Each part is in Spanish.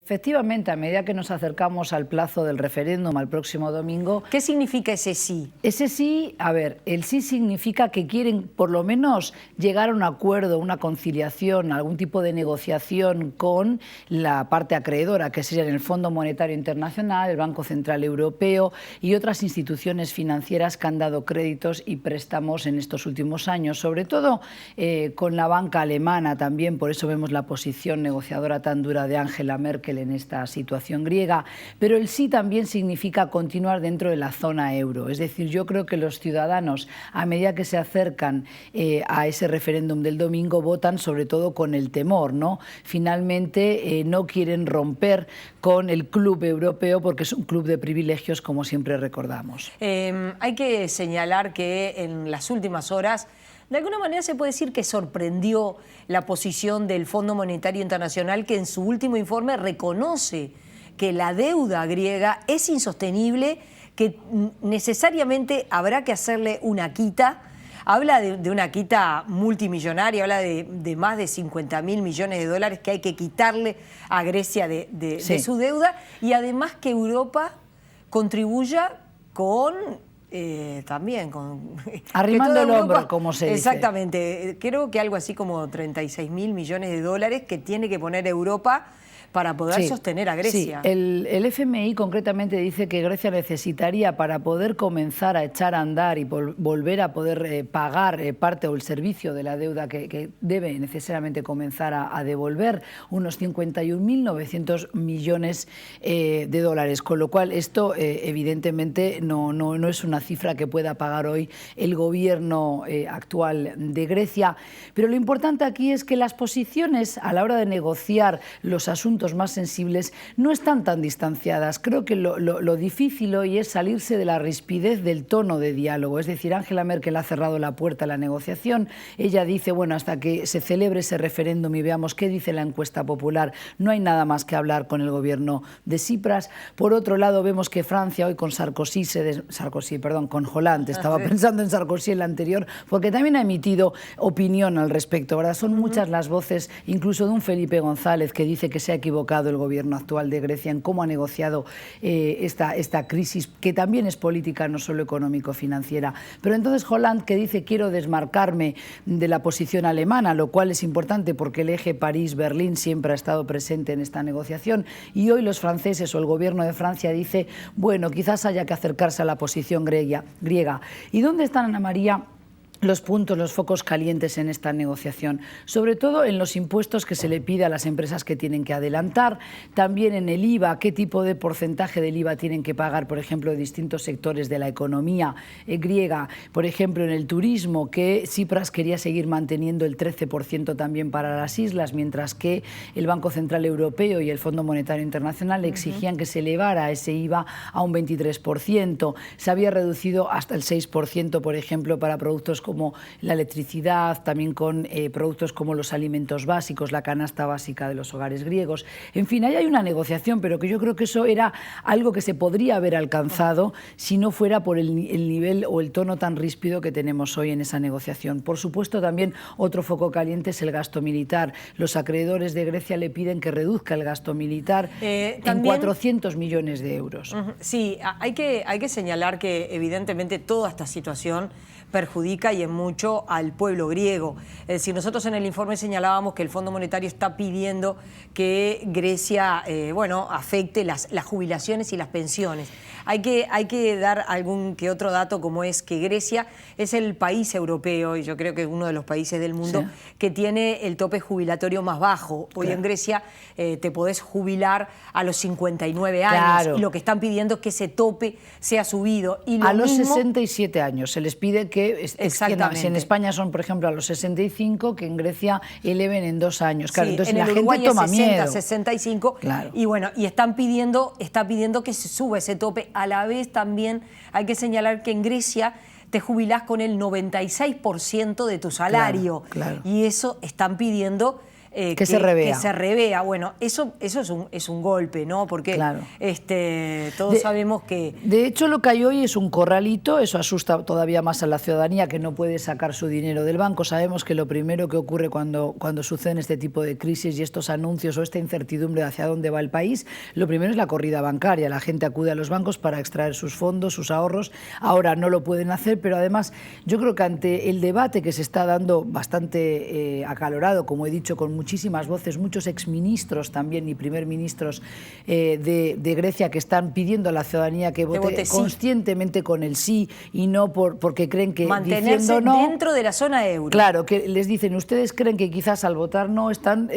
Efectivamente, a medida que nos acercamos al plazo del referéndum al próximo domingo... ¿Qué significa ese sí? Ese sí, a ver, el sí significa que quieren por lo menos llegar a un acuerdo, una conciliación, algún tipo de negociación con la parte acreedora, que serían el Fondo Monetario Internacional, el Banco Central Europeo y otras instituciones financieras que han dado créditos y préstamos en estos últimos años, sobre todo con la banca alemana también, por eso vemos la posición negociadora tan dura de Angela Merkel en esta situación griega, pero el sí también significa continuar dentro de la zona euro. Es decir, yo creo que los ciudadanos, a medida que se acercan a ese referéndum del domingo, votan sobre todo con el temor, ¿no? Finalmente no quieren romper con el club europeo porque es un club de privilegios, como siempre recordamos. Hay que señalar que en las últimas horas, de alguna manera se puede decir que sorprendió la posición del Fondo Monetario Internacional, que en su último informe reconoce que la deuda griega es insostenible, que necesariamente habrá que hacerle una quita. Habla de una quita multimillonaria, habla de más de 50.000 millones de dólares que hay que quitarle a Grecia de su deuda, y además que Europa contribuya con... también con... arrimando el hombro, como se dice. Exactamente. Creo que algo así como 36.000 millones de dólares que tiene que poner Europa para poder sostener a Grecia. Sí, el FMI concretamente dice que Grecia necesitaría, para poder comenzar a echar a andar y volver a poder pagar parte o el servicio de la deuda que debe necesariamente comenzar a devolver, unos 51.900 millones de dólares, con lo cual esto evidentemente no es una cifra que pueda pagar hoy el gobierno actual de Grecia. Pero lo importante aquí es que las posiciones a la hora de negociar los asuntos más sensibles no están tan distanciadas. Creo que lo difícil hoy es salirse de la rispidez del tono de diálogo. Es decir, Angela Merkel ha cerrado la puerta a la negociación. Ella dice, bueno, hasta que se celebre ese referéndum y veamos qué dice la encuesta popular, no hay nada más que hablar con el gobierno de Tsipras. Por otro lado, vemos que Francia hoy con con Hollande, estaba pensando en Sarkozy en la anterior, porque también ha emitido opinión al respecto, ¿verdad? Son muchas las voces, incluso de un Felipe González, que dice que se ha equivocado el gobierno actual de Grecia en cómo ha negociado esta crisis, que también es política, no solo económico-financiera. Pero entonces Hollande, que dice quiero desmarcarme de la posición alemana, lo cual es importante porque el eje París-Berlín siempre ha estado presente en esta negociación, y hoy los franceses o el gobierno de Francia dice, bueno, quizás haya que acercarse a la posición griega. ¿Y dónde están, Ana María, los puntos, los focos calientes en esta negociación? Sobre todo en los impuestos que se le pide a las empresas que tienen que adelantar, también en el IVA, qué tipo de porcentaje del IVA tienen que pagar, por ejemplo, de distintos sectores de la economía griega, por ejemplo, en el turismo, que Tsipras quería seguir manteniendo el 13% también para las islas, mientras que el Banco Central Europeo y el Fondo Monetario Internacional exigían que se elevara ese IVA a un 23%. Se había reducido hasta el 6%, por ejemplo, para productos como la electricidad, también con productos como los alimentos básicos, la canasta básica de los hogares griegos. En fin, ahí hay una negociación, pero que yo creo que eso era algo que se podría haber alcanzado si no fuera por el nivel o el tono tan ríspido que tenemos hoy en esa negociación. Por supuesto, también otro foco caliente es el gasto militar. Los acreedores de Grecia le piden que reduzca el gasto militar en 400 millones de euros. Sí, hay que señalar que evidentemente toda esta situación perjudica y en mucho al pueblo griego. Es decir, nosotros en el informe señalábamos que el Fondo Monetario está pidiendo que Grecia afecte las jubilaciones y las pensiones. Hay que dar algún que otro dato, como es que Grecia es el país europeo, y yo creo que es uno de los países del mundo, que tiene el tope jubilatorio más bajo. Hoy en Grecia te podés jubilar a los 59 años, y lo que están pidiendo es que ese tope sea subido. Y a los 67 años se les pide que extiendan. Si en España son, por ejemplo, a los 65, que en Grecia eleven en 2 años. Claro, entonces en la gente toma miedo. 65, y bueno, y está pidiendo que se suba ese tope. A la vez también hay que señalar que en Grecia te jubilás con el 96% de tu salario. Y eso están pidiendo que se revea. Que se revea. Bueno, eso es un golpe, ¿no? Porque claro. Todos sabemos que... De hecho, lo que hay hoy es un corralito, eso asusta todavía más a la ciudadanía que no puede sacar su dinero del banco. Sabemos que lo primero que ocurre cuando suceden este tipo de crisis y estos anuncios o esta incertidumbre hacia dónde va el país, lo primero es la corrida bancaria. La gente acude a los bancos para extraer sus fondos, sus ahorros. Ahora no lo pueden hacer, pero además yo creo que ante el debate que se está dando bastante acalorado, como he dicho, con muchísimas voces, muchos exministros también y primer ministros de Grecia que están pidiendo a la ciudadanía que vote conscientemente con el sí y no porque creen que mantenerse no, dentro de la zona euro. Claro, que les dicen, ustedes creen que quizás al votar no están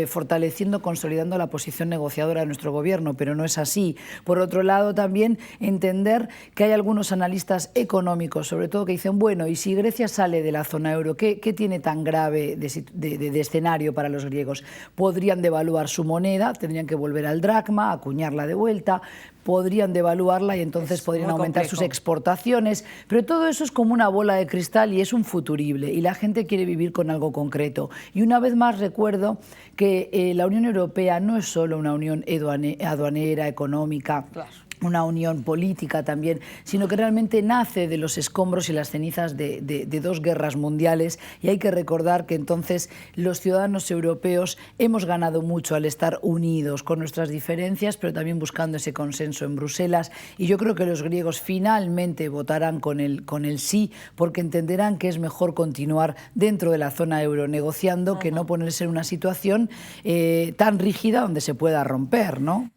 fortaleciendo, consolidando la posición negociadora de nuestro gobierno, pero no es así. Por otro lado, también entender que hay algunos analistas económicos, sobre todo, que dicen, bueno, y si Grecia sale de la zona euro, ¿qué tiene tan grave de escenario para los griegos? Podrían devaluar su moneda, tendrían que volver al dracma, acuñarla de vuelta, podrían devaluarla y entonces podrían aumentar sus exportaciones, pero todo eso es como una bola de cristal y es un futurible y la gente quiere vivir con algo concreto. Y una vez más recuerdo que la Unión Europea no es solo una unión aduanera, económica, claro, una unión política también, sino que realmente nace de los escombros y las cenizas de dos guerras mundiales y hay que recordar que entonces los ciudadanos europeos hemos ganado mucho al estar unidos con nuestras diferencias, pero también buscando ese consenso en Bruselas y yo creo que los griegos finalmente votarán con el sí porque entenderán que es mejor continuar dentro de la zona euro negociando que no ponerse en una situación tan rígida donde se pueda romper, ¿no?